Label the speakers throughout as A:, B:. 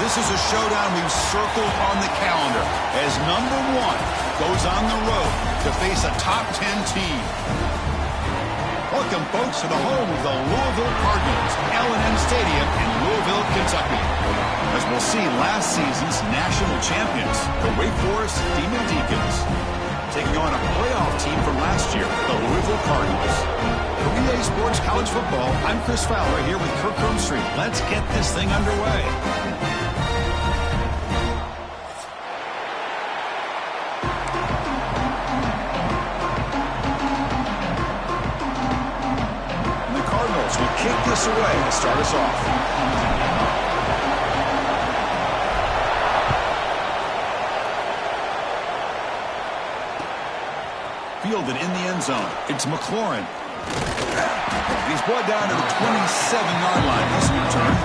A: This is a showdown we've circled on the calendar as number 1 goes on the road to face a top 10 team. Welcome, folks, to the home of the Louisville Cardinals, L&M Stadium in Louisville, Kentucky. As we'll see, last season's national champions, the Wake Forest Demon Deacons, taking on a playoff team from last year, the Louisville Cardinals. For EA Sports College Football, I'm Chris Fowler here with Kirk Street. Let's get this thing underway. Kick this away to start us off. Fielded in the end zone. It's McLaurin. He's brought down to the 27-yard line. This return.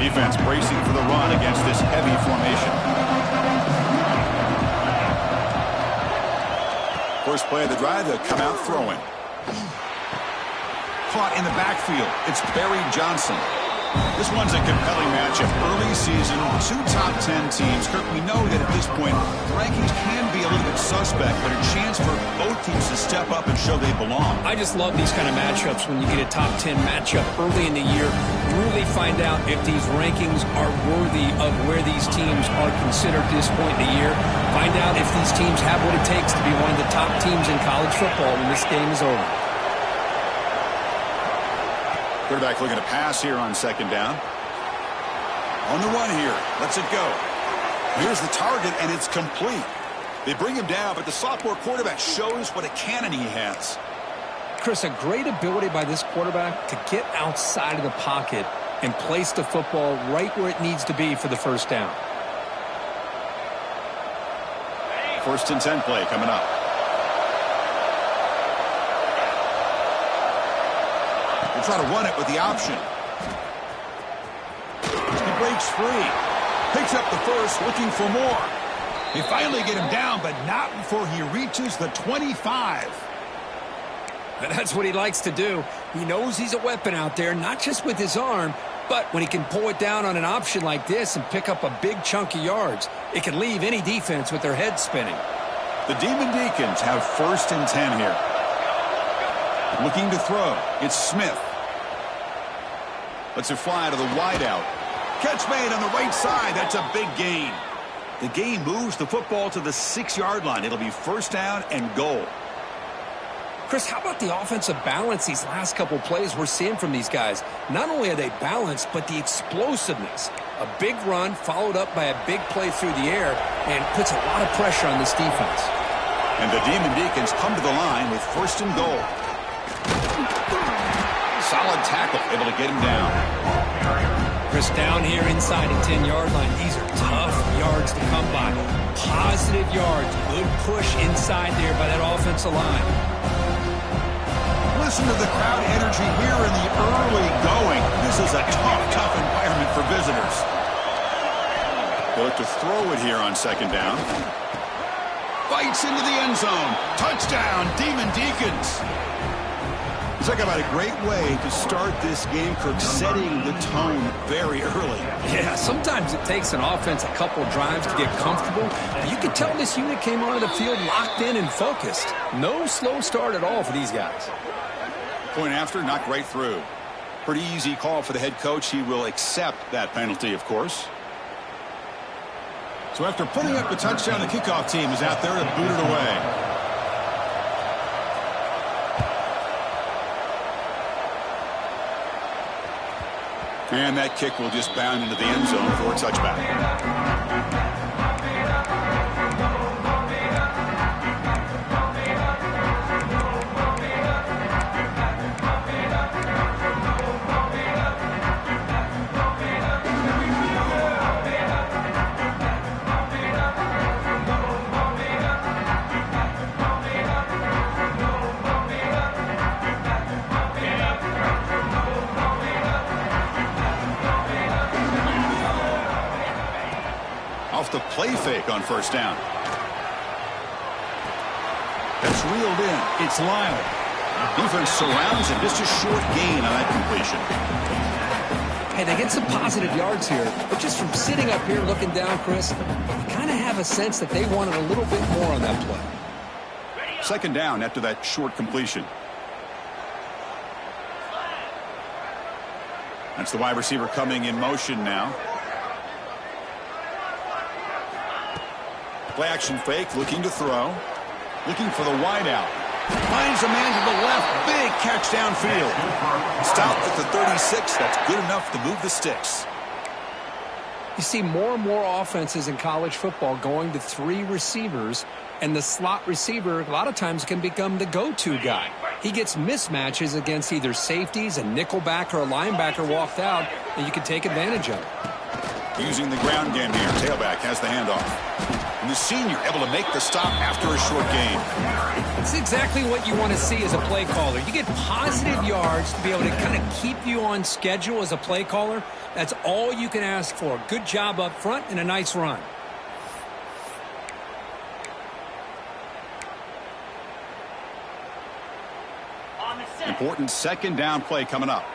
A: Defense bracing for the run against this heavy formation. First play of the drive, they'll come out throwing. Caught in the backfield. It's Barry Johnson. This one's a compelling matchup. Early season, 2 top 10 teams. Kirk, we know that at this point, the rankings can be a little bit suspect, but a chance for both teams to step up and show they belong.
B: I just love these kind of matchups when you get a top 10 matchup early in the year. Really find out if these rankings are worthy of where these teams are considered at this point in the year. Find out if these teams have what it takes to be one of the top teams in college football when this game is over.
A: Quarterback looking to pass here on second down. On the run here. Lets it go. Here's the target, and it's complete. They bring him down, but the sophomore quarterback shows what a cannon he has.
B: Chris, a great ability by this quarterback to get outside of the pocket and place the football right where it needs to be for the first down.
A: First and 10 play coming up. We'll try to run it with the option. He breaks free. Picks up the first, looking for more. They finally get him down, but not before he reaches the 25.
B: And that's what he likes to do. He knows he's a weapon out there, not just with his arm, but when he can pull it down on an option like this and pick up a big chunk of yards, it can leave any defense with their head spinning.
A: The Demon Deacons have first and 10 here. Looking to throw. It's Smith. Lets it fly to the wideout. Catch made on the right side. That's a big gain. The game moves the football to the 6-yard line. It'll be first down and goal.
B: Chris, how about the offensive balance these last couple plays we're seeing from these guys? Not only are they balanced, but the explosiveness. A big run followed up by a big play through the air and puts a lot of pressure on this defense.
A: And the Demon Deacons come to the line with first and goal. Solid tackle, able to get him down.
B: Chris, down here inside the 10-yard line, these are tough yards to come by. Positive yards, good push inside there by that offensive line.
A: Listen to the crowd energy here in the early going. This is a tough environment for visitors. They look to throw it here on second down. Fights into the end zone. Touchdown, Demon Deacons. Talk about a great way to start this game, Kirk, setting the tone very early.
B: Yeah, sometimes it takes an offense a couple drives to get comfortable. You can tell this unit came onto the field locked in and focused. No slow start at all for these guys.
A: Point after, knocked right through. Pretty easy call for the head coach. He will accept that penalty, of course. So after putting up the touchdown, the kickoff team is out there to boot it away. And that kick will just bound into the end zone for a touchback. play fake on first down. That's reeled in. It's Lyle. Defense surrounds him. Just a short gain on that completion.
B: Hey, they get some positive yards here, but just from sitting up here looking down, Chris, you kind of have a sense that they wanted a little bit more on that play.
A: Second down after that short completion. That's the wide receiver coming in motion now. Play action fake, looking to throw. Looking for the wide out. Finds a man to the left. Big catch downfield. Stopped at the 36. That's good enough to move the sticks.
B: You see more and more offenses in college football going to 3 receivers, and the slot receiver a lot of times can become the go-to guy. He gets mismatches against either safeties, a nickelback, or a linebacker walked out, and you can take advantage of it.
A: Using the ground game here. Tailback has the handoff. And the senior able to make the stop after a short gain.
B: It's exactly what you want to see as a play caller. You get positive yards to be able to kind of keep you on schedule as a play caller. That's all you can ask for. Good job up front and a nice run.
A: Important second down play coming up.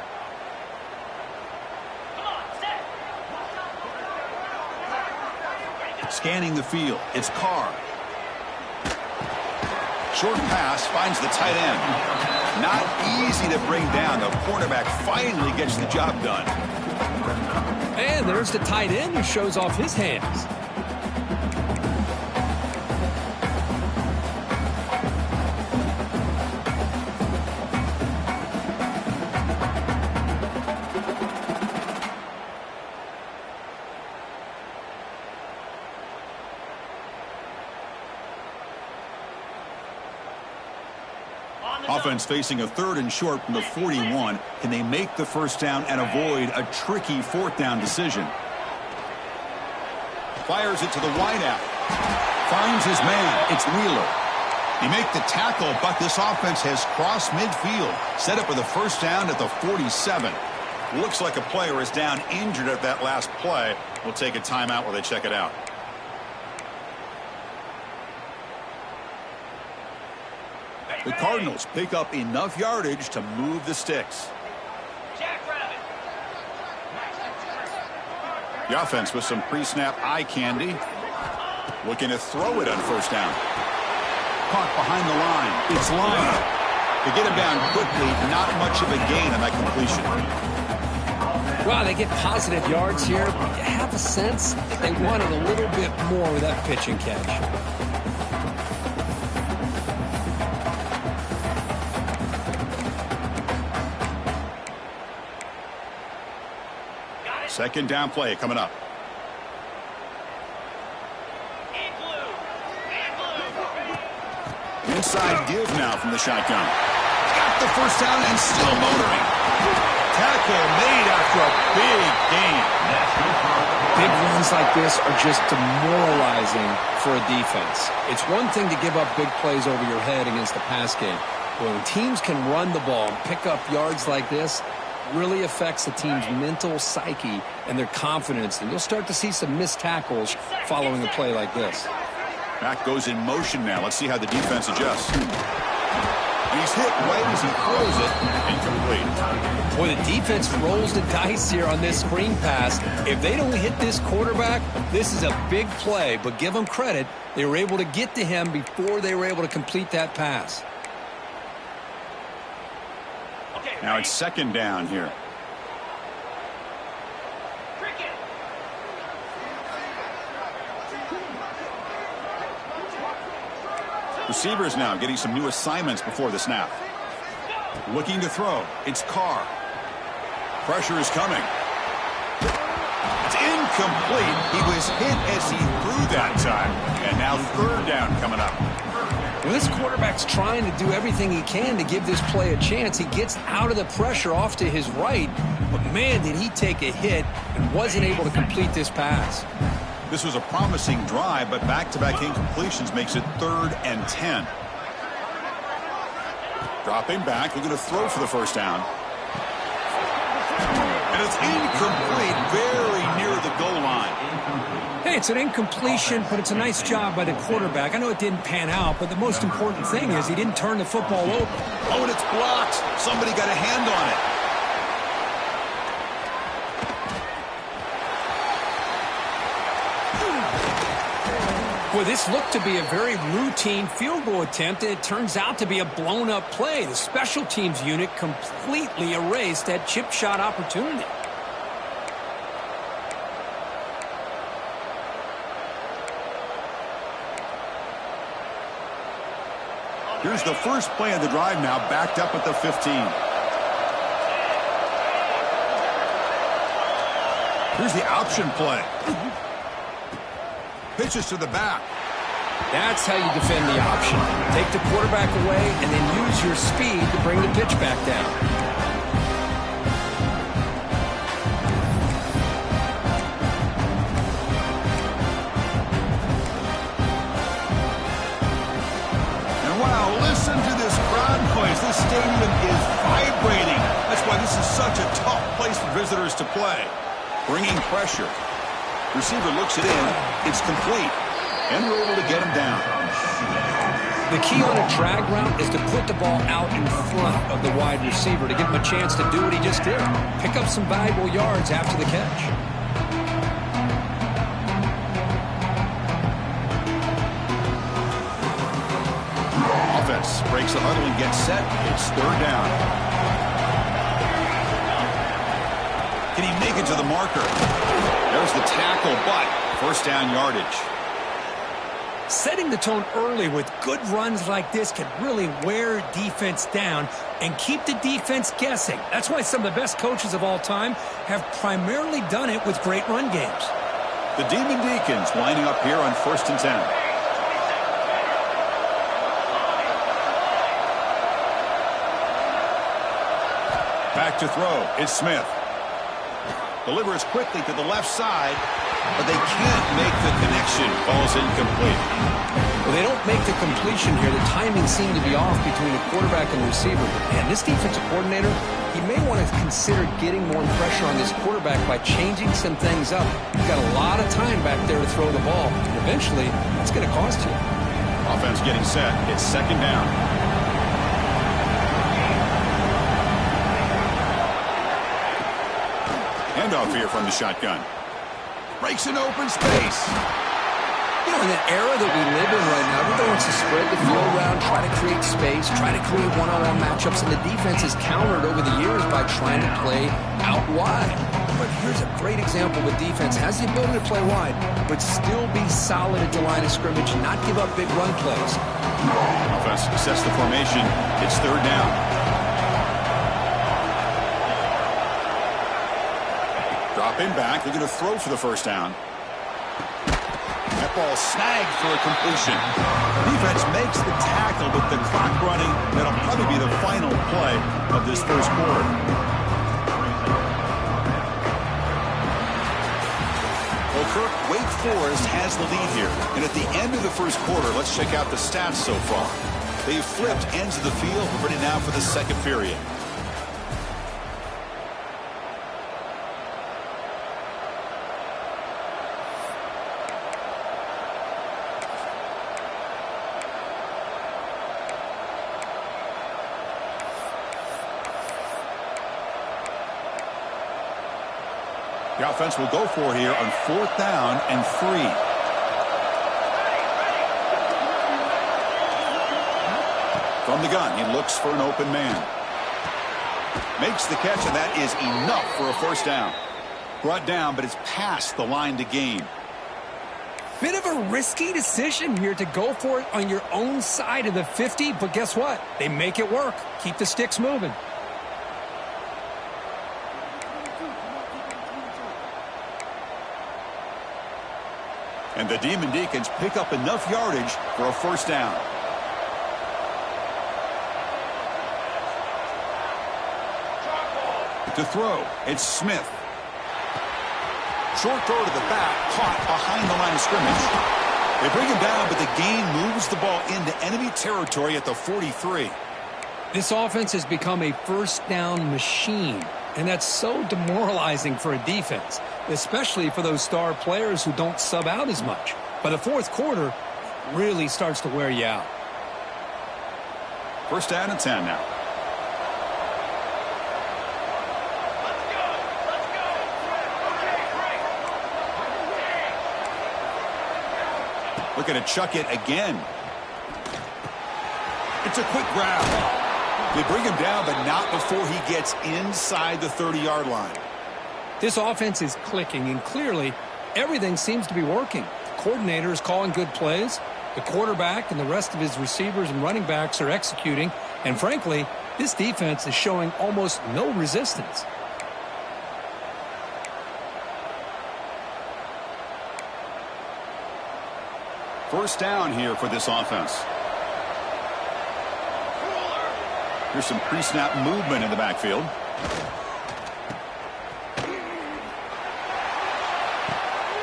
A: Scanning the field. It's Carr. Short pass finds the tight end. Not easy to bring down. The cornerback finally gets the job done.
B: And there's the tight end who shows off his hands.
A: Offense facing a 3rd and short from the 41. Can they make the first down and avoid a tricky 4th down decision? Fires it to the wideout. Finds his man. It's Wheeler. He make the tackle, but this offense has crossed midfield. Set up with a first down at the 47. Looks like a player is down injured at that last play. We'll take a timeout while they check it out. The Cardinals pick up enough yardage to move the sticks. The offense with some pre-snap eye candy. Looking to throw it on first down. Caught behind the line. It's Lyle. To get him down quickly, not much of a gain on that completion.
B: Well, they get positive yards here, but you have a sense that they wanted a little bit more with that pitch and catch.
A: Second down play coming up. Inside give now from the shotgun. Got the first down and still motoring. Tackle made after a big gain.
B: Big runs like this are just demoralizing for a defense. It's one thing to give up big plays over your head against the pass game. But when teams can run the ball and pick up yards like this, really affects the team's mental psyche and their confidence, and you'll start to see some missed tackles following a play like this.
A: Back goes in motion now. Let's see how the defense adjusts. He's hit right as he throws it. Incomplete.
B: Boy, the defense rolls the dice here on this screen pass. If they don't hit this quarterback, this is a big play, but give them credit. They were able to get to him before they were able to complete that pass.
A: Now it's second down here. Receivers now getting some new assignments before the snap. Looking to throw. It's Carr. Pressure is coming. It's incomplete. He was hit as he threw that time. And now third down coming up.
B: Well, this quarterback's trying to do everything he can to give this play a chance. He gets out of the pressure off to his right, but man, did he take a hit and wasn't able to complete this pass.
A: This was a promising drive, but back-to-back incompletions makes it 3rd and 10. Dropping back, looking to throw for the first down. And it's incomplete, very near the goal line.
B: Hey, It's an incompletion, but it's a nice job by the quarterback. I know it didn't pan out, but the most important thing is he didn't turn the football over.
A: Oh, and it's blocked. Somebody got a hand on it.
B: Well, this looked to be a very routine field goal attempt, and it turns out to be a blown-up play. The special teams unit completely erased that chip shot opportunity.
A: Here's the first play of the drive now, backed up at the 15. Here's the option play. Pitches to the back.
B: That's how you defend the option. Take the quarterback away and then use your speed to bring the pitch back down.
A: And wow, listen to this crowd noise. This stadium is vibrating. That's why this is such a tough place for visitors to play. Bringing pressure. Receiver looks it in. It's complete. And we're able to get him down.
B: The key on a drag route is to put the ball out in front of the wide receiver to give him a chance to do what he just did. Pick up some valuable yards after the catch.
A: Offense breaks the huddle and gets set. It's third down. Can he make it to the marker? There's the tackle, but first down yardage.
B: Setting the tone early with good runs like this can really wear defense down and keep the defense guessing. That's why some of the best coaches of all time have primarily done it with great run games.
A: The Demon Deacons lining up here on 1st and 10. Back to throw. It's Smith. Delivers quickly to the left side, but they can't make the connection. Ball's incomplete.
B: Well, they don't make the completion here. The timing seemed to be off between the quarterback and the receiver. And this defensive coordinator, he may want to consider getting more pressure on this quarterback by changing some things up. You've got a lot of time back there to throw the ball. And eventually, that's going to cost you.
A: Offense getting set. It's second down. Handoff here from the shotgun. Breaks an open space.
B: You know, in the era that we live in right now, everybody wants to spread the field around, try to create space, try to create one-on-one matchups, and the defense has countered over the years by trying to play out wide. But here's a great example of a defense has the ability to play wide, but still be solid at the line of scrimmage and not give up big run plays.
A: Offense sets the formation. It's third down. Dropping back, they're going to throw for the first down. That ball snagged for a completion. Defense makes the tackle with the clock running. That'll probably be the final play of this first quarter. Well, Kirk, Wake Forest has the lead here. And at the end of the first quarter, let's check out the stats so far. They've flipped ends of the field. We're ready now for the second period. The offense will go for it here on 4th down and 3. From the gun, he looks for an open man. Makes the catch, and that is enough for a first down. Brought down, but it's past the line to gain.
B: Bit of a risky decision here to go for it on your own side of the 50, but guess what? They make it work. Keep the sticks moving.
A: And the Demon Deacons pick up enough yardage for a first down. To throw, it's Smith. Short throw to the back, caught behind the line of scrimmage. They bring him down, but the gain moves the ball into enemy territory at the 43.
B: This offense has become a first down machine, and that's so demoralizing for a defense, especially for those star players who don't sub out as much. By the fourth quarter, it really starts to wear you out.
A: First down and 10 now. Looking to chuck it again. It's a quick grab. They bring him down, but not before he gets inside the 30-yard line.
B: This offense is clicking, and clearly everything seems to be working. The coordinator is calling good plays. The quarterback and the rest of his receivers and running backs are executing. And frankly, this defense is showing almost no resistance.
A: First down here for this offense. Here's some pre-snap movement in the backfield.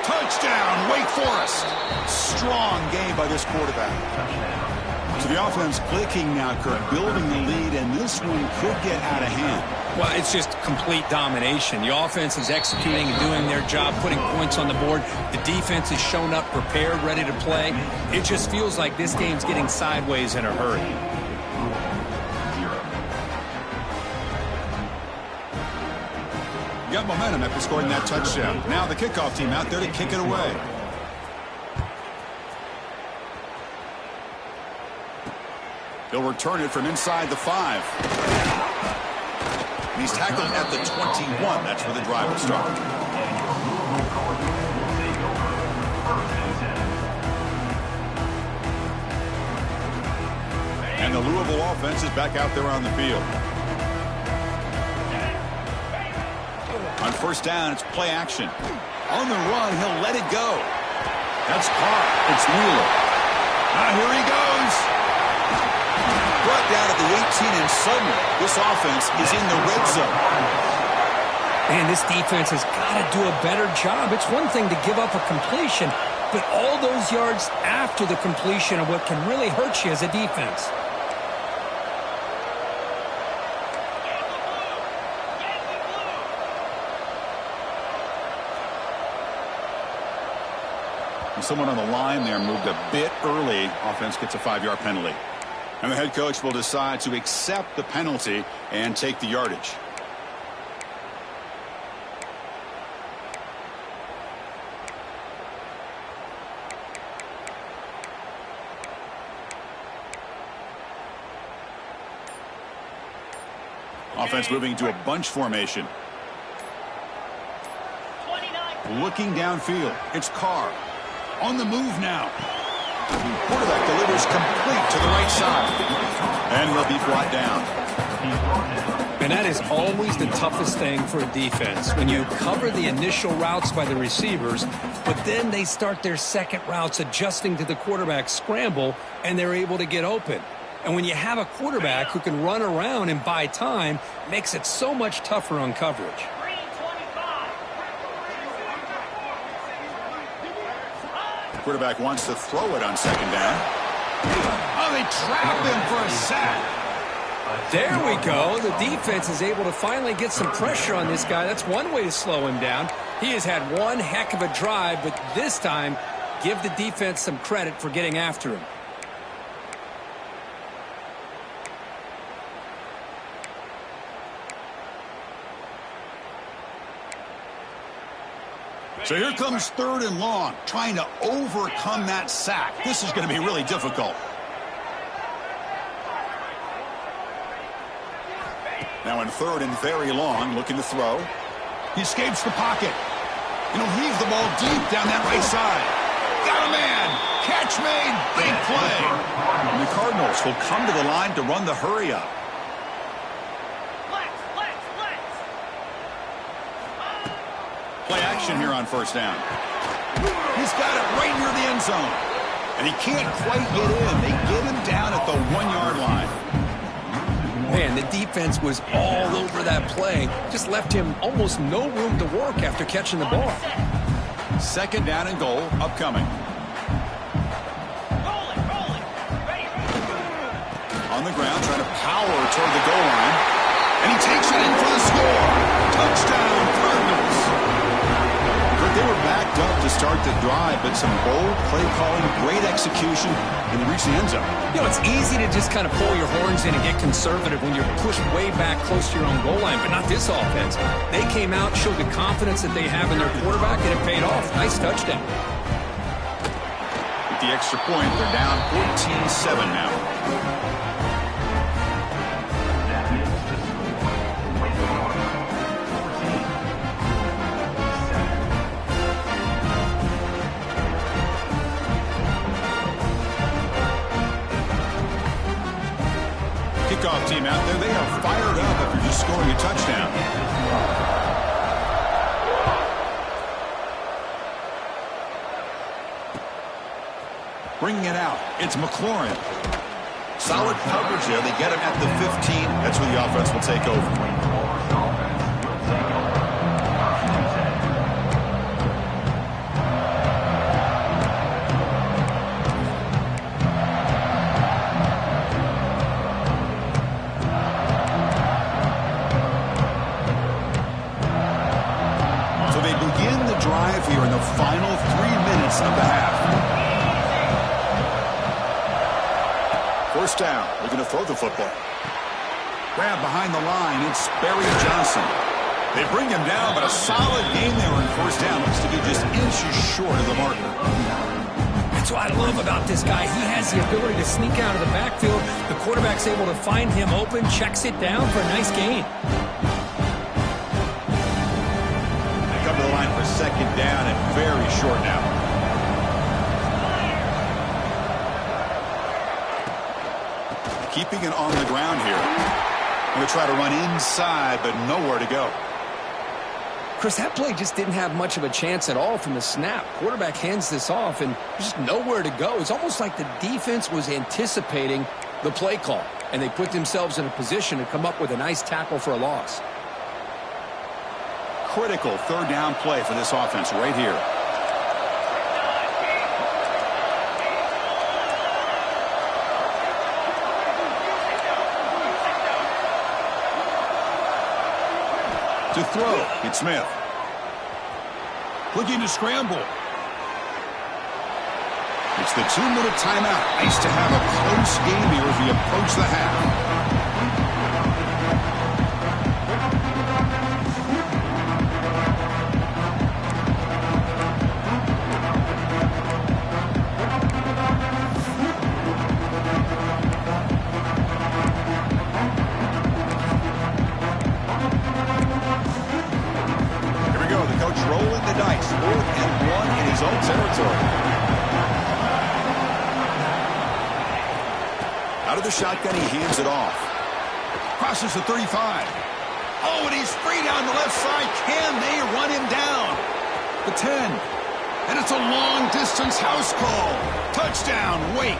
A: Touchdown, Wake Forest. Strong game by this quarterback. So the offense clicking now, Kurt, building the lead, and this one could get out of hand.
B: Well, it's just complete domination. The offense is executing and doing their job, putting points on the board. The defense is shown up, prepared, ready to play. It just feels like this game's getting sideways in a hurry.
A: Got momentum after scoring that touchdown. Now the kickoff team out there to kick it away. He'll return it from inside the 5. He's tackled at the 21. That's where the drive will start. And the Louisville offense is back out there on the field. On first down, it's play action. On the run, he'll let it go. That's caught. It's Wheeler. Now here he goes. Brought down at the 18, and suddenly this offense is in the red zone.
B: Man, this defense has got to do a better job. It's one thing to give up a completion, but all those yards after the completion are what can really hurt you as a defense.
A: Someone on the line there moved a bit early. Offense gets a 5-yard penalty. And the head coach will decide to accept the penalty and take the yardage. Offense moving into a bunch formation. Looking downfield. It's Carr. On the move now. Quarterback delivers complete to the right side. And he'll be brought down.
B: And that is always the toughest thing for a defense. When you cover the initial routes by the receivers, but then they start their second routes adjusting to the quarterback scramble, and they're able to get open. And when you have a quarterback who can run around and buy time, it makes it so much tougher on coverage.
A: Quarterback wants to throw it on second down. Oh, they trap him for a sack.
B: There we go. The defense is able to finally get some pressure on this guy. That's one way to slow him down. He has had one heck of a drive, but this time, give the defense some credit for getting after him.
A: So here comes third and long, trying to overcome that sack. This is going to be really difficult. Now in third and very long, looking to throw. He escapes the pocket. And he'll heave the ball deep down that right side. Got a man. Catch made. Big play. And the Cardinals will come to the line to run the hurry up. Play action here on first down. He's got it right near the end zone. And he can't quite get in. They get him down at the 1-yard line.
B: Man, the defense was all over that play. Just left him almost no room to work after catching the ball.
A: Second down and goal upcoming. On On the ground, trying to power toward the goal line. And he takes it in for the score. Touchdown, Cardinals. But they were backed up to start the drive, but some bold play calling, great execution, and they reached the end zone.
B: You know, it's easy to just kind of pull your horns in and get conservative when you're pushed way back close to your own goal line, but not this offense. They came out, showed the confidence that they have in their quarterback, and it paid off. Nice touchdown.
A: With the extra point, they're down 14-7 now. Kickoff team out there. They are fired up after just scoring a touchdown. Bringing it out. It's McLaurin. Solid coverage there. They get him at the 15. That's where the offense will take over. Here in the final 3 minutes of the half. First down. They're going to throw the football. Grab behind the line. It's Barry Johnson. They bring him down, but a solid game there in first down. Looks to be just inches short of the marker.
B: That's what I love about this guy. He has the ability to sneak out of the backfield. The quarterback's able to find him open, checks it down for a nice gain.
A: To the line for second down and very short now. Keeping it on the ground here. Going to try to run inside, but nowhere to go.
B: Chris, that play just didn't have much of a chance at all from the snap. Quarterback hands this off, and there's just nowhere to go. It's almost like the defense was anticipating the play call, and they put themselves in a position to come up with a nice tackle for a loss.
A: Critical third down play for this offense right here. To throw, it's Smith. Looking to scramble. It's the 2-minute timeout. Nice to have a close game here as we approach the half. Rolling the dice, 4th and 1 in his own territory. Out of the shotgun, he hands it off. Crosses the 35. Oh, and he's free down the left side. Can they run him down? The 10. And it's a long-distance house call. Touchdown, Wake.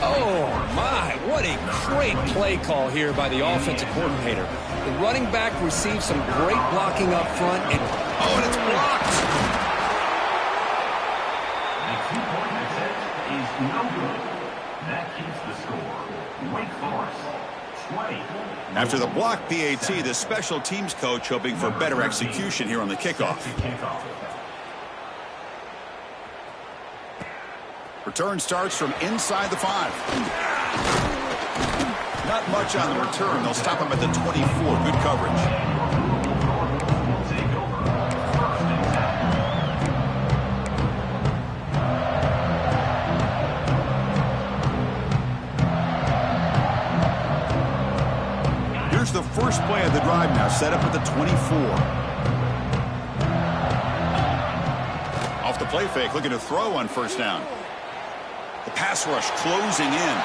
B: Oh, my. What a great play call here by the offensive coordinator. The running back received some great blocking up front. And
A: it's blocked.
C: The 2-point attempt is no good. That keeps the score. Wake Forest, 20.
A: After the block PAT, the special teams coach hoping for better execution here on the kickoff. Return starts from inside the 5. Not much on the return. They'll stop him at the 24. Good coverage. Here's the first play of the drive now, set up at the 24. Off the play fake, looking to throw on first down. The pass rush closing in.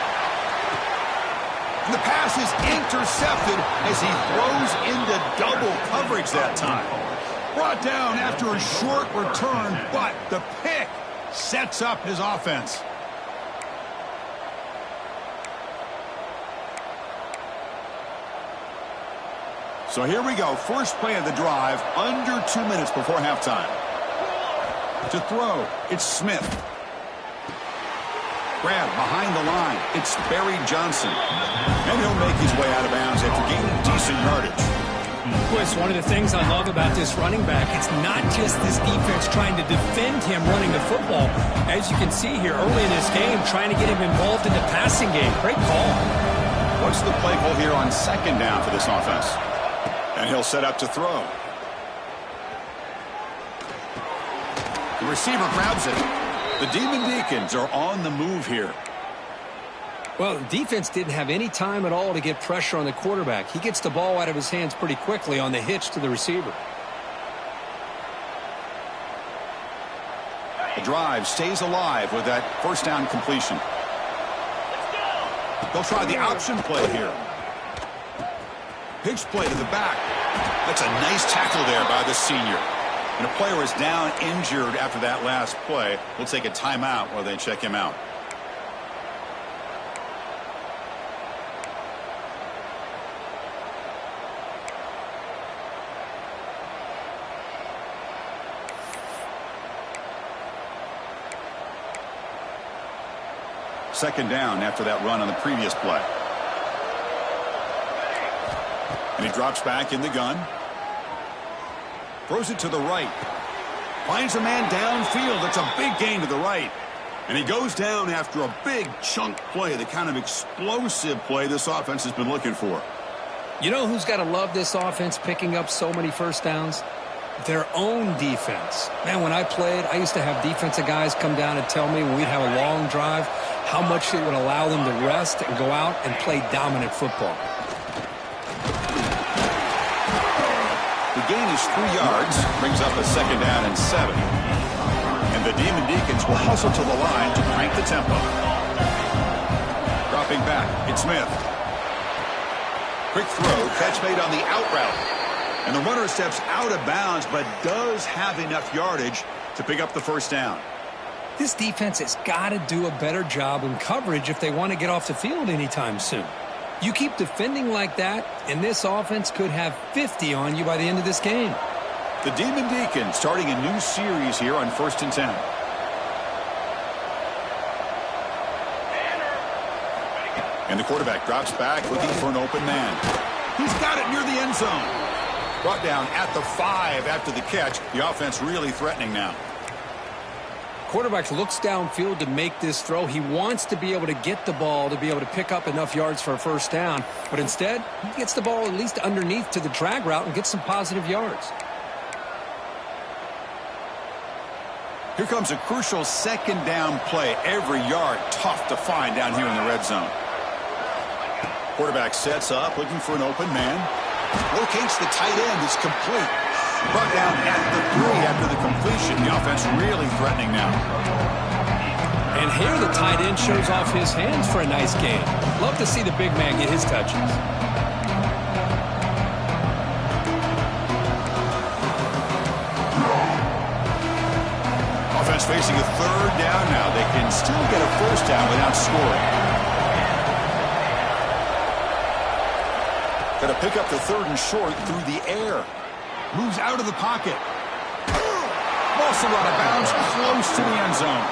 A: And the pass is intercepted as he throws into double coverage that time. Brought down after a short return, but the pick sets up his offense. So here we go. First play of the drive, under 2 minutes before halftime. To throw, it's Smith. Grab behind the line. It's Barry Johnson. And he'll make his way out of bounds after gaining decent yardage.
B: Boy, it's one of the things I love about this running back. It's not just this defense trying to defend him running the football. As you can see here early in this game, trying to get him involved in the passing game. Great call.
A: What's the play call here on second down for this offense? And he'll set up to throw. The receiver grabs it. The Demon Deacons are on the move here.
B: Well, the defense didn't have any time at all to get pressure on the quarterback. He gets the ball out of his hands pretty quickly on the hitch to the receiver.
A: The drive stays alive with that first down completion. They'll try the option play here. Pitch play to the back. That's a nice tackle there by the senior. And a player is down injured after that last play. We'll take a timeout while they check him out. Second down after that run on the previous play. And he drops back in the gun. Throws it to the right. Finds a man downfield. It's a big gain to the right. And he goes down after a big chunk play, the kind of explosive play this offense has been looking for.
B: You know who's got to love this offense picking up so many first downs? Their own defense. Man, when I played, I used to have defensive guys come down and tell me when we'd have a long drive how much it would allow them to rest and go out and play dominant football.
A: The gain is 3 yards, brings up a second down and 7. And the Demon Deacons will hustle to the line to crank the tempo. Dropping back, it's Smith. Quick throw, catch made on the out route. And the runner steps out of bounds, but does have enough yardage to pick up the first down.
B: This defense has got to do a better job in coverage if they want to get off the field anytime soon. You keep defending like that, and this offense could have 50 on you by the end of this game.
A: The Demon Deacons starting a new series here on 1st and 10. And the quarterback drops back looking for an open man. He's got it near the end zone. Brought down at the 5 after the catch. The offense really threatening now.
B: Quarterback looks downfield to make this throw. He wants to be able to get the ball to be able to pick up enough yards for a first down. But instead, he gets the ball at least underneath to the drag route and gets some positive yards.
A: Here comes a crucial second down play. Every yard tough to find down here in the red zone. Quarterback sets up, looking for an open man. Locates the tight end. It's complete. Brought down at the 3 after the completion. The offense really threatening now.
B: And here the tight end shows off his hands for a nice gain. Love to see the big man get his touches.
A: Offense facing a third down now. They can still get a first down without scoring. Got to pick up the 3rd and short through the air. Moves out of the pocket. Also out of bounds, close to the end zone.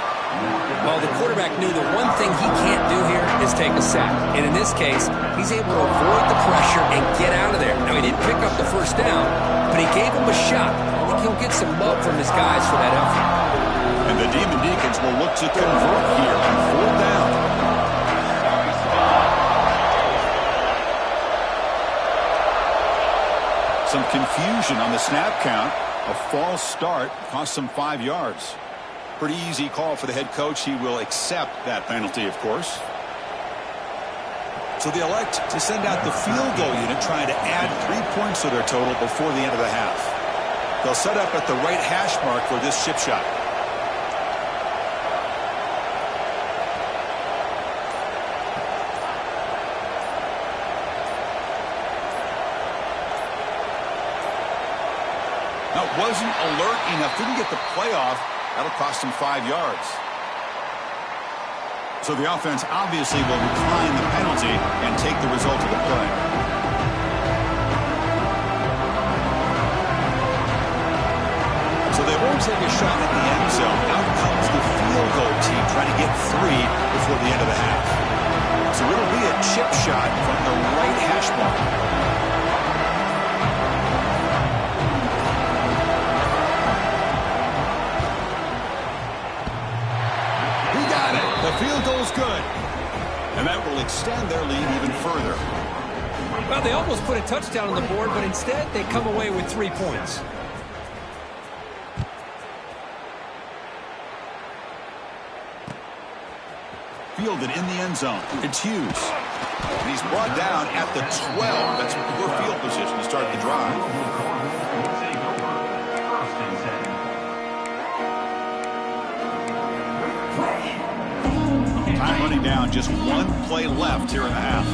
B: Well, the quarterback knew the one thing he can't do here is take a sack. And in this case, he's able to avoid the pressure and get out of there. Now, he didn't pick up the first down, but he gave him a shot. I think he'll get some love from his guys for that effort.
A: And the Demon Deacons will look to convert here on 4th down. Some confusion on the snap count. A false start cost some 5 yards. Pretty easy call for the head coach. He will accept that penalty, of course. So they elect to send out the field goal unit, trying to add 3 points to their total before the end of the half. They'll set up at the right hash mark for this chip shot. Now, wasn't alert enough, didn't get the play off. That'll cost him 5 yards. So the offense obviously will decline the penalty and take the result of the play. So they won't take a shot at the end zone. Out comes the field field goal team trying to get 3 before the end of the half. So it'll be a chip shot from the right hash mark. He got it. The field goal's good. And that will extend their lead even further.
B: Well, they almost put a touchdown on the board, but instead they come away with 3 points.
A: Fielded in the end zone. It's Hughes. And he's brought down at the 12. That's poor field position to start the drive. Time running down. Just 1 play left here in the half.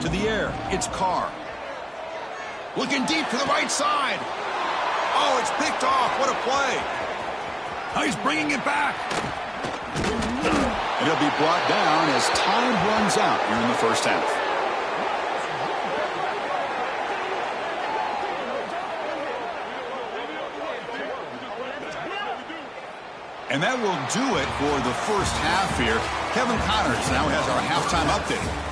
A: To the air. It's Carr. Looking deep to the right side. Oh, it's picked off. What a play. Now he's bringing it back. And he'll be brought down as time runs out here in the first half. And that will do it for the first half here. Kevin Connors now has our halftime update.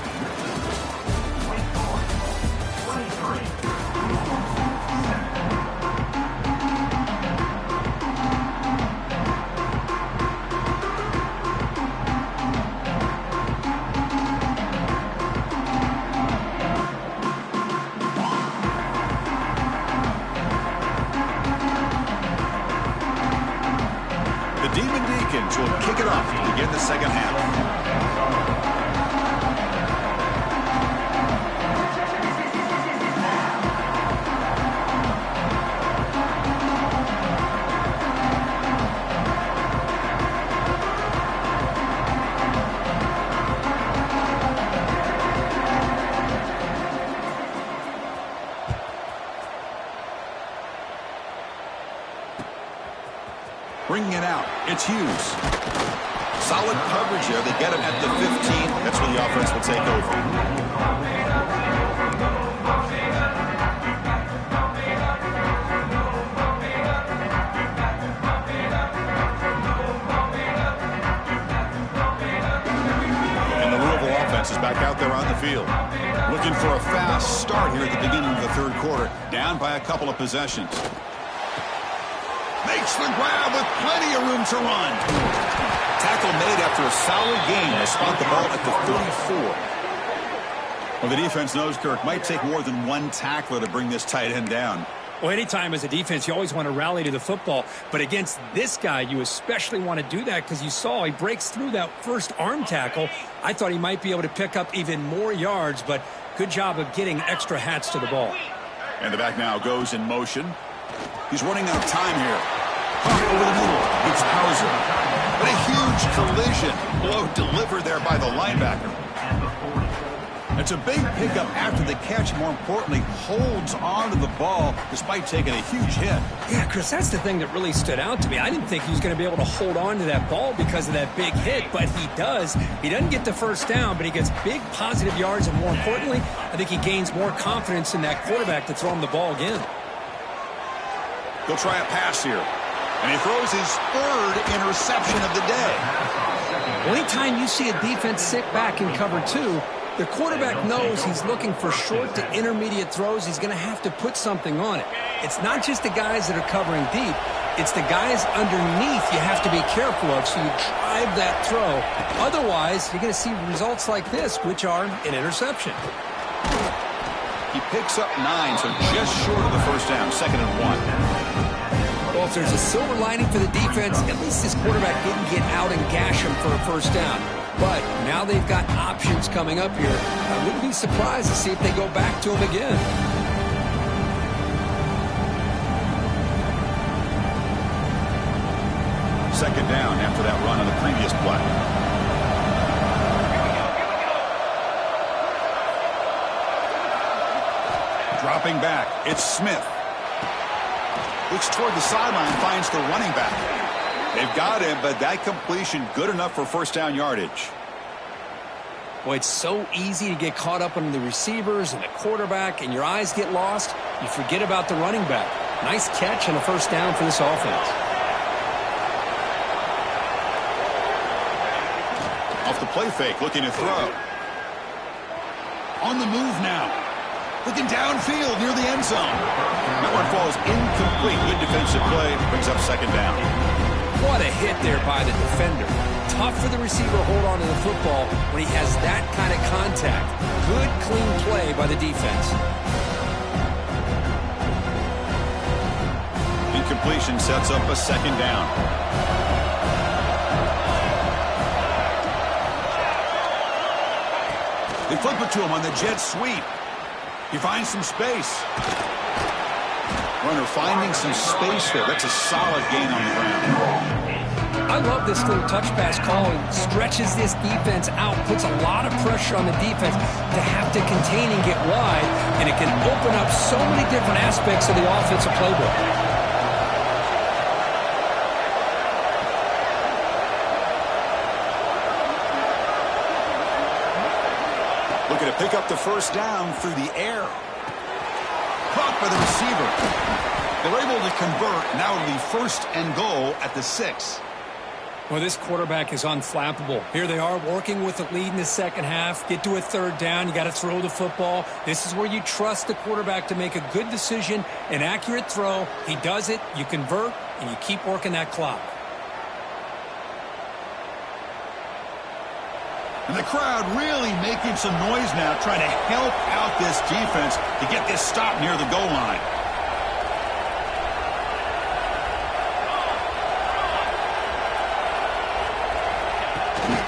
A: Will kick it off to begin the second half. Bringing it out, it's Hughes. Solid coverage there. They get him at the 15. That's where the offense will take over. And the Louisville offense is back out there on the field. Looking for a fast start here at the beginning of the third quarter. Down by a couple of possessions. Makes the grab with plenty of room to run. Tackle made after a solid gain. They spot the ball at the 34. Well, the defense knows, Kirk, might take more than one tackler to bring this tight end down.
B: Well, anytime as a defense, you always want to rally to the football. But against this guy, you especially want to do that because you saw he breaks through that first arm tackle. I thought he might be able to pick up even more yards, but good job of getting extra hats to the ball.
A: And the back now goes in motion. He's running out of time here. Over the middle. It's Hauser. But a huge collision. Blow delivered there by the linebacker. It's a big pickup after the catch. More importantly, holds on to the ball despite taking a huge hit.
B: Yeah, Chris, that's the thing that really stood out to me. I didn't think he was going to be able to hold on to that ball because of that big hit, but he does. He doesn't get the first down, but he gets big positive yards, and more importantly, I think he gains more confidence in that quarterback to throw him the ball again.
A: He'll try a pass here. And he throws his third interception of the day.
B: Well, anytime you see a defense sit back in cover 2, the quarterback knows he's looking for short to intermediate throws. He's going to have to put something on it. It's not just the guys that are covering deep. It's the guys underneath you have to be careful of, so you drive that throw. Otherwise, you're going to see results like this, which are an interception.
A: He picks up 9, so just short of the first down, 2nd and 1.
B: Well, if there's a silver lining for the defense, at least this quarterback didn't get out and gash him for a first down. But now they've got options coming up here. I wouldn't be surprised to see if they go back to him again.
A: Second down after that run on the previous play. Dropping back, it's Smith. Looks toward the sideline, finds the running back. They've got him, but that completion good enough for first down yardage.
B: Well, it's so easy to get caught up on the receivers and the quarterback, and your eyes get lost. You forget about the running back. Nice catch and a first down for this offense.
A: the play fake, looking to throw. On the move now. Looking downfield near the end zone. That one falls incomplete. Good defensive play. Brings up second down.
B: What a hit there by the defender. Tough for the receiver to hold on to the football when he has that kind of contact. Good, clean play by the defense.
A: Incompletion sets up a second down. They flip it to him on the jet sweep. He finds some space. Runner finding some space there. That's a solid gain on the ground.
B: I love this little touch pass call. It stretches this defense out, puts a lot of pressure on the defense to have to contain and get wide, and it can open up so many different aspects of the offensive playbook.
A: Looking to pick up the first down through the air. Caught by the receiver. They're able to convert. Now it'll be first and goal at the 6.
B: Well, this quarterback is unflappable. Here they are working with the lead in the second half. Get to a third down. You got to throw the football. This is where you trust the quarterback to make a good decision, an accurate throw. He does it. You convert, and you keep working that clock.
A: And the crowd really making some noise now, trying to help out this defense to get this stop near the goal line.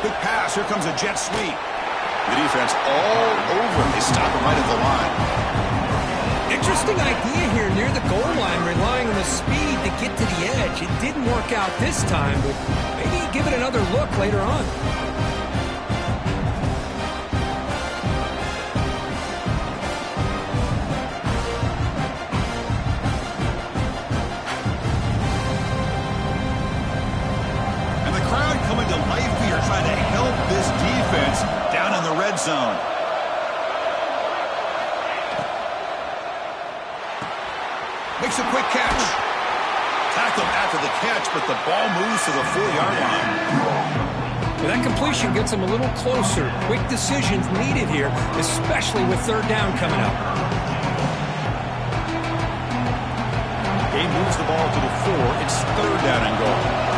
A: Good pass. Here comes a jet sweep. The defense all over him. They stop him right at the line.
B: Interesting idea here near the goal line, relying on the speed to get to the edge. It didn't work out this time, but maybe give it another look later on.
A: Trying to help this defense down in the red zone. Makes a quick catch. Tackled after the catch, but the ball moves to the 4-yard line.
B: Well, that completion gets them a little closer. Quick decisions needed here, especially with third down coming up.
A: Game moves the ball to the 4. It's third down and goal.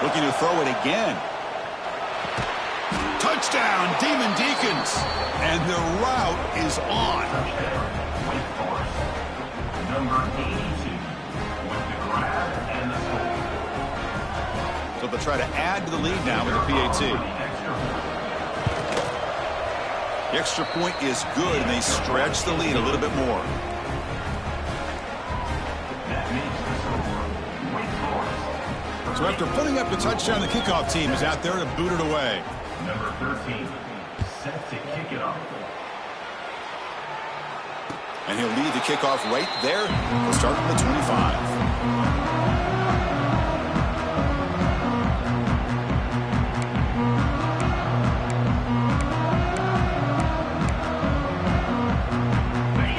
A: Looking to throw it again. Touchdown, Demon Deacons. And the route is on.
C: Wake Forest. Number 82 with the grab and the score.
A: So they'll try to add to the lead now with a PAT. The extra point is good, and they stretch the lead a little bit more.
C: That means the score. Wake Forest.
A: So after putting up the touchdown, the kickoff team is out there to boot it away.
C: Number 13, set to kick it off.
A: And he'll lead the kickoff right there. He'll start from the 25.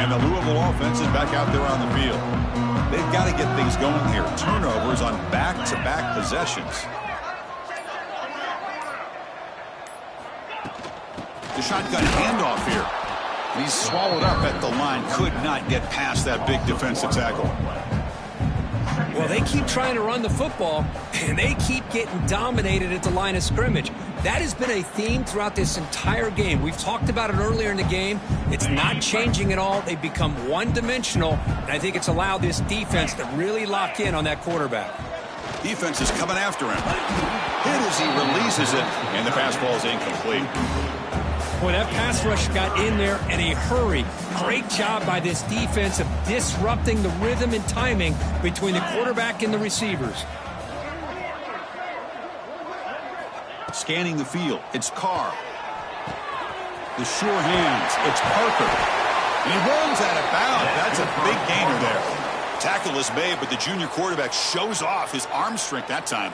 A: And the Louisville offense is back out there on the field. They've got to get things going here. Turnovers on back-to-back possessions. The shotgun handoff here. And he's swallowed up at the line. Could not get past that big defensive tackle.
B: Well, they keep trying to run the football, and they keep getting dominated at the line of scrimmage. That has been a theme throughout this entire game. We've talked about it earlier in the game. It's not changing at all. They've become one-dimensional, and I think it's allowed this defense to really lock in on that quarterback.
A: Defense is coming after him. Hit as he releases it, and the pass ball is incomplete.
B: Boy, that pass rush got in there in a hurry. Great job by this defense of disrupting the rhythm and timing between the quarterback and the receivers.
A: Scanning the field, it's Carr. The sure hands, it's Parker. And he runs out of bounds. That's a big gainer there. Tackle is made, but the junior quarterback shows off his arm strength that time.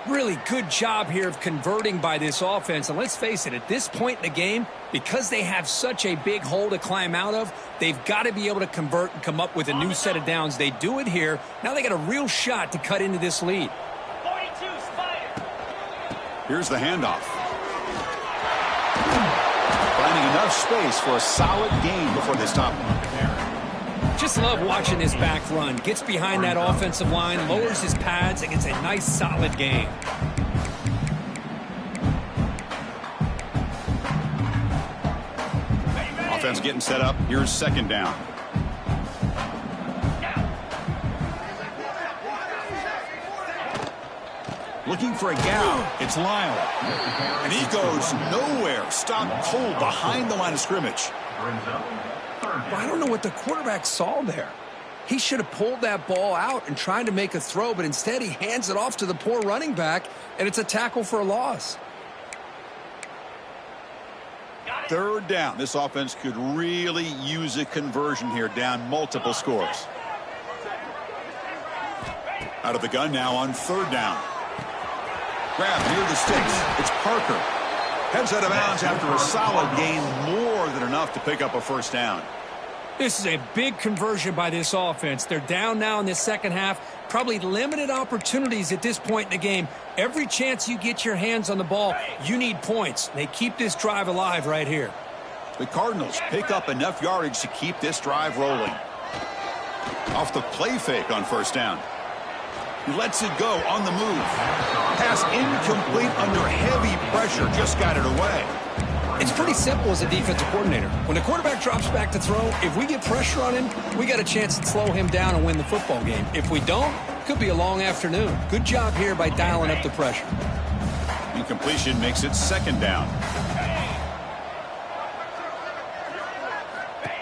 B: Really good job here of converting by this offense. And let's face it, at this point in the game, because they have such a big hole to climb out of, they've got to be able to convert and come up with a new set of downs. They do it here. Now they got a real shot to cut into this lead.
C: 42 Spider.
A: Here's the handoff. Finding enough space for a solid gain before they stop him.
B: Just love watching this back run. Gets behind that offensive line, lowers his pads, and gets a nice solid gain.
A: Offense getting set up. Here's second down. Looking for a gap. It's Lyle. And he goes nowhere. Stopped cold behind the line of scrimmage.
B: Well, I don't know what the quarterback saw there. He should have pulled that ball out and tried to make a throw, but instead he hands it off to the poor running back, and it's a tackle for a loss.
A: Third down. This offense could really use a conversion here, down multiple scores. Out of the gun now on third down. Grab near the sticks. It's Parker. Heads out of bounds after a solid gain, more than enough to pick up a first down.
B: This is a big conversion by this offense. They're down now in the second half. Probably limited opportunities at this point in the game. Every chance you get your hands on the ball, you need points. They keep this drive alive right here.
A: The Cardinals pick up enough yardage to keep this drive rolling. Off the play fake on first down. He lets it go on the move. Pass incomplete under heavy pressure. Just got it away.
B: It's pretty simple as a defensive coordinator. When the quarterback drops back to throw, if we get pressure on him, we got a chance to slow him down and win the football game. If we don't, could be a long afternoon. Good job here by dialing up the pressure.
A: Incompletion makes it second down.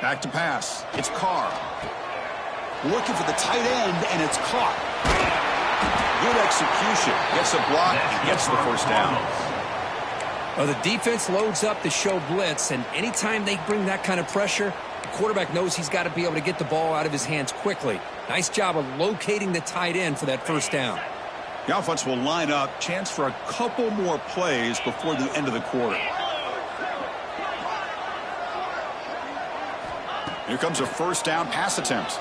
A: Back to pass. It's Carr. Looking for the tight end, and it's caught. Good execution. Gets a block and gets the first down.
B: Well, the defense loads up to show blitz, and anytime they bring that kind of pressure, the quarterback knows he's got to be able to get the ball out of his hands quickly. Nice job of locating the tight end for that first down.
A: The offense will line up. Chance for a couple more plays before the end of the quarter. Here comes a first down pass attempt.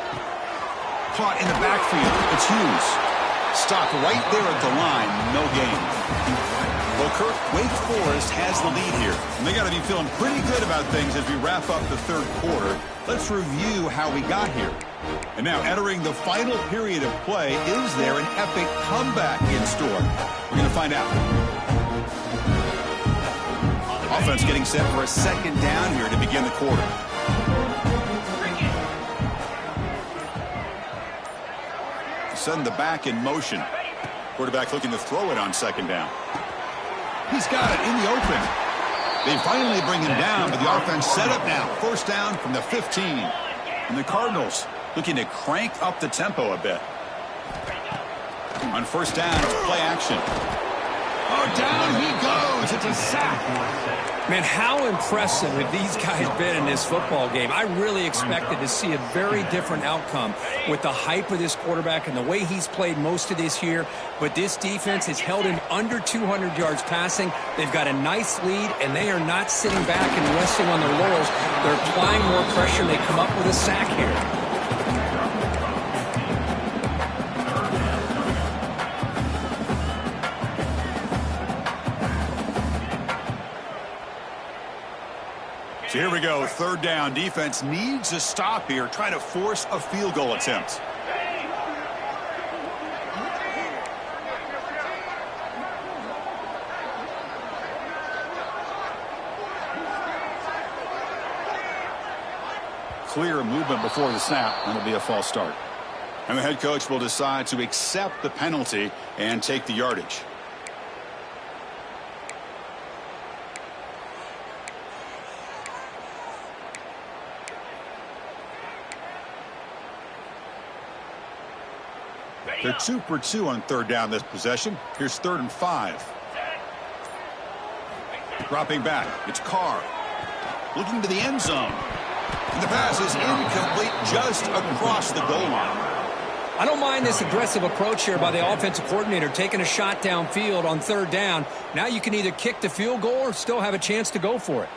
A: Caught in the backfield. It's Hughes. Stopped right there at the line. No gain. Well, Kirk, Wake Forest has the lead here. And they got to be feeling pretty good about things as we wrap up the third quarter. Let's review how we got here. And now entering the final period of play, is there an epic comeback in store? We're going to find out. Offense getting set for a second down here to begin the quarter. Send the back in motion. Quarterback looking to throw it on second down. He's got it in the open. They finally bring him down, but the offense set up now. First down from the 15. And the Cardinals looking to crank up the tempo a bit. On first down, it's play action. Oh, down he goes. It's a sack.
B: Man, how impressive have these guys been in this football game? I really expected to see a very different outcome with the hype of this quarterback and the way he's played most of this year. But this defense has held him under 200 yards passing. They've got a nice lead, and they are not sitting back and resting on their laurels. They're applying more pressure, and they come up with a sack here.
A: So here we go, third down. Defense needs a stop here, trying to force a field goal attempt. Clear movement before the snap, and it'll be a false start. And the head coach will decide to accept the penalty and take the yardage. They're 2 for 2 on third down this possession. Here's 3rd and 5. Dropping back. It's Carr. Looking to the end zone. And the pass is incomplete just across the goal line.
B: I don't mind this aggressive approach here by the offensive coordinator, taking a shot downfield on third down. Now you can either kick the field goal or still have a chance to go for it.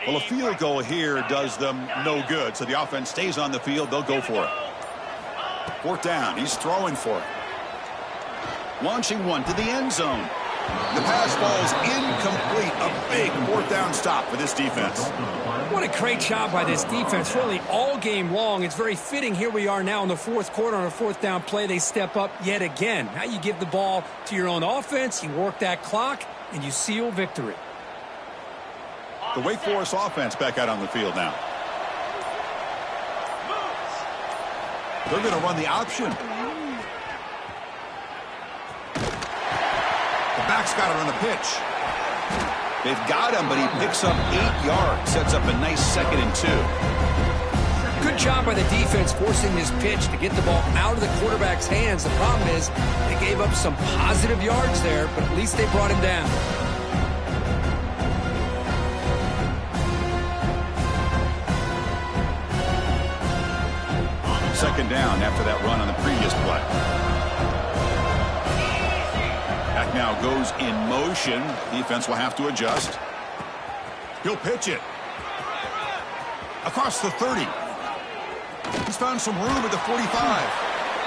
A: Well, a field goal here does them no good, so the offense stays on the field. They'll go for it. Fourth down. He's throwing for it. Launching one to the end zone. The pass falls incomplete. A big fourth down stop for this defense.
B: What a great job by this defense, really all game long. It's very fitting. Here we are now in the fourth quarter on a fourth down play. They step up yet again. Now you give the ball to your own offense, you work that clock, and you seal victory.
A: The Wake Forest offense back out on the field now. They're going to run the option. The back's got it on the pitch. They've got him, but he picks up 8 yards. Sets up a nice 2nd and 2.
B: Good job by the defense forcing this pitch to get the ball out of the quarterback's hands. The problem is they gave up some positive yards there, but at least they brought him down.
A: Second down after that run on the previous play. Back now goes in motion. Defense will have to adjust. He'll pitch it. Across the 30. He's found some room at the 45.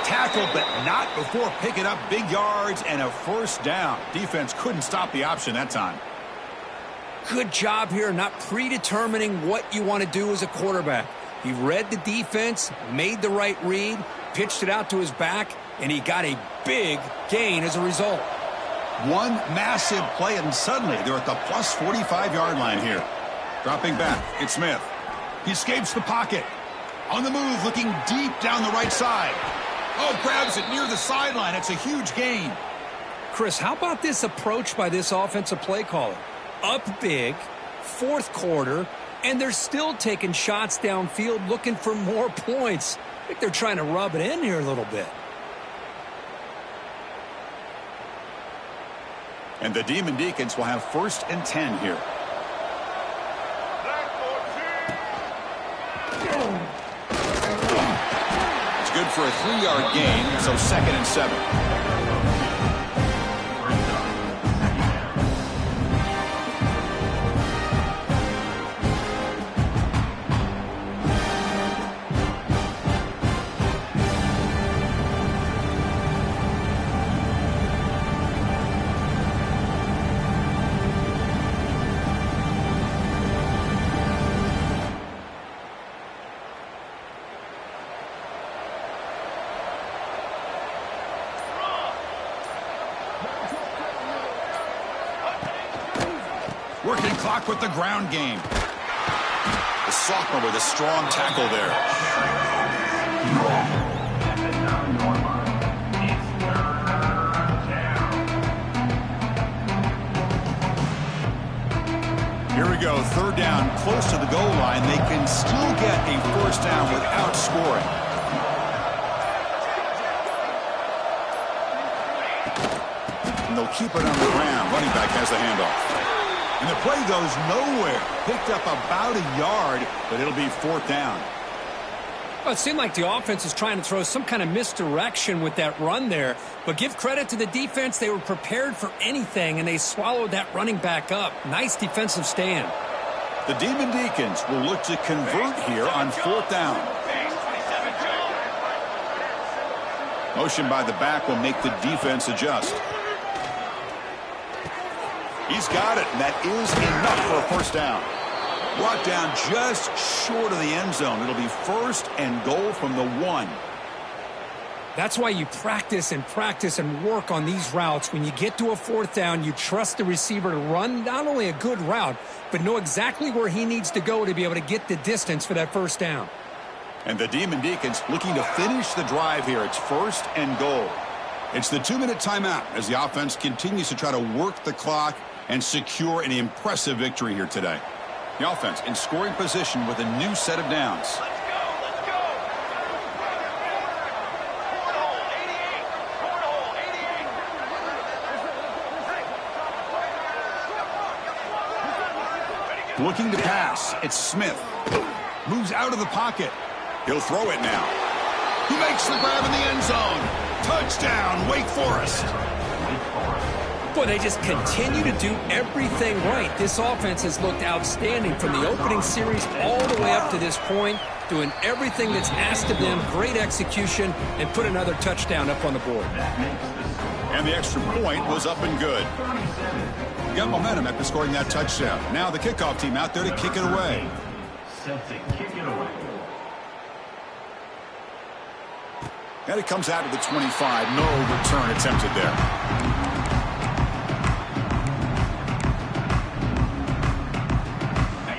A: Tackled, but not before picking up big yards and a first down. Defense couldn't stop the option that time.
B: Good job here not predetermining what you want to do as a quarterback. He read the defense, made the right read, pitched it out to his back, and he got a big gain as a result.
A: One massive play, and suddenly they're at the plus 45-yard line here. Dropping back, it's Smith. He escapes the pocket. On the move, looking deep down the right side. Oh, grabs it near the sideline. It's a huge gain.
B: Chris, how about this approach by this offensive play caller? Up big, fourth quarter, and they're still taking shots downfield looking for more points. I think they're trying to rub it in here a little bit.
A: And the Demon Deacons will have 1st and 10 here. It's good for a 3-yard gain, so 2nd and 7. Working clock with the ground game. The sophomore with a strong tackle there. Here we go, 3rd down, close to the goal line. They can still get a first down without scoring. And they'll keep it on the ground. Running back has the handoff. And the play goes nowhere. Picked up about a yard, but it'll be 4th down.
B: Well, it seemed like the offense is trying to throw some kind of misdirection with that run there. But give credit to the defense. They were prepared for anything, and they swallowed that running back up. Nice defensive stand.
A: The Demon Deacons will look to convert here on 4th down. Motion by the back will make the defense adjust. He's got it, and that is enough for a first down. Brought down just short of the end zone. It'll be 1st and goal from the 1.
B: That's why you practice and work on these routes. When you get to a 4th down, you trust the receiver to run not only a good route, but know exactly where he needs to go to be able to get the distance for that first down.
A: And the Demon Deacons looking to finish the drive here. It's 1st and goal. It's the 2-minute timeout as the offense continues to try to work the clock and secure an impressive victory here today. The offense in scoring position with a new set of downs.
C: Let's go, let's go.
A: Looking to pass. It's Smith. Moves out of the pocket. He'll throw it now. He makes the grab in the end zone. Touchdown, Wake Forest.
B: Boy, they just continue to do everything right. This offense has looked outstanding from the opening series all the way up to this point, doing everything that's asked of them, great execution, and put another touchdown up on the board.
A: And the extra point was up and good. Got momentum after scoring that touchdown. Now the kickoff team out there to kick it away.
C: Set to kick it away.
A: And it comes out to the 25. No return attempted there.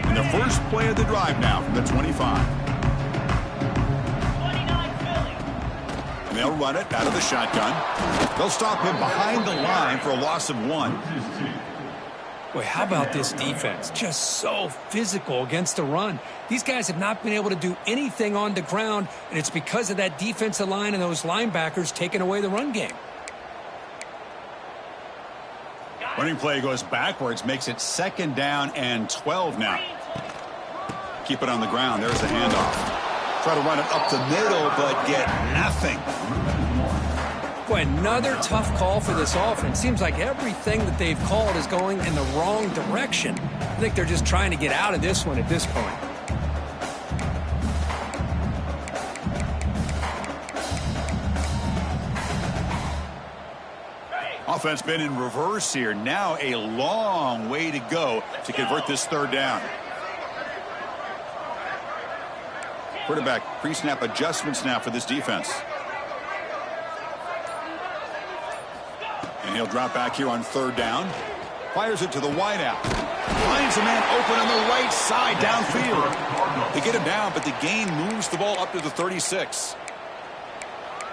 A: And the first play of the drive now from the 25. And they'll run it out of the shotgun. They'll stop him behind the line for a loss of 1.
B: Boy, how about this defense? Just so physical against the run. These guys have not been able to do anything on the ground, and it's because of that defensive line and those linebackers taking away the run game.
A: Running play goes backwards, makes it 2nd down and 12 now. Keep it on the ground. There's the handoff. Try to run it up the middle, but get nothing.
B: Boy, another tough call for this offense. Seems like everything that they've called is going in the wrong direction. I think they're just trying to get out of this one at this point.
A: Offense been in reverse here. Now a long way to go to convert this 3rd down. Quarterback pre-snap adjustments now for this defense. And he'll drop back here on 3rd down. Fires it to the wideout. Finds a man open on the right side downfield. They get him down, but the gain moves the ball up to the 36.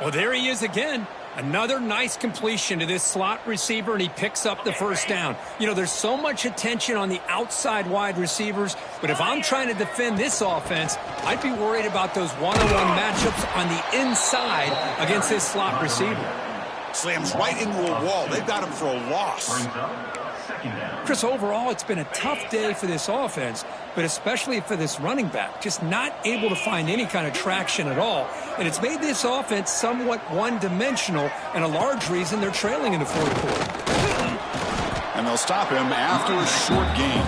B: Well, there he is again. Another nice completion to this slot receiver, and he picks up the 1st down. You know, there's so much attention on the outside wide receivers, but if I'm trying to defend this offense, I'd be worried about those one-on-one matchups on the inside against this slot receiver.
A: Slams right into a wall. They've got him for a loss.
B: Chris, overall, it's been a tough day for this offense, but especially for this running back. Just not able to find any kind of traction at all. And it's made this offense somewhat one-dimensional, and a large reason they're trailing in the 4th quarter.
A: And they'll stop him after a short gain.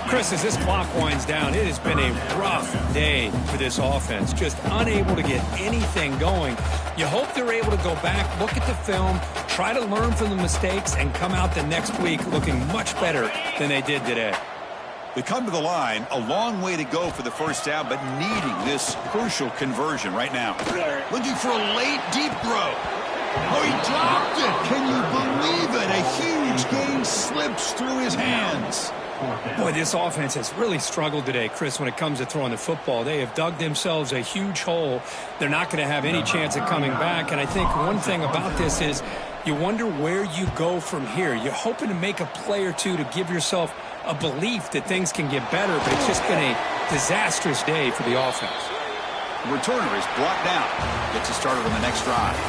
B: Chris, as this clock winds down, it has been a rough day for this offense. Just unable to get anything going. You hope they're able to go back, look at the film, try to learn from the mistakes, and come out the next week looking much better than they did today.
A: They come to the line, a long way to go for the 1st down, but needing this crucial conversion right now. Looking for a late, deep throw. Oh, he dropped it. Can you believe it? A huge gain slips through his hands.
B: Boy, this offense has really struggled today, Chris, when it comes to throwing the football. They have dug themselves a huge hole. They're not going to have any chance of coming back. And I think one thing about this is you wonder where you go from here. You're hoping to make a play or two to give yourself a belief that things can get better, but it's just been a disastrous day for the offense.
A: The returner is brought down. Gets it started on the next drive.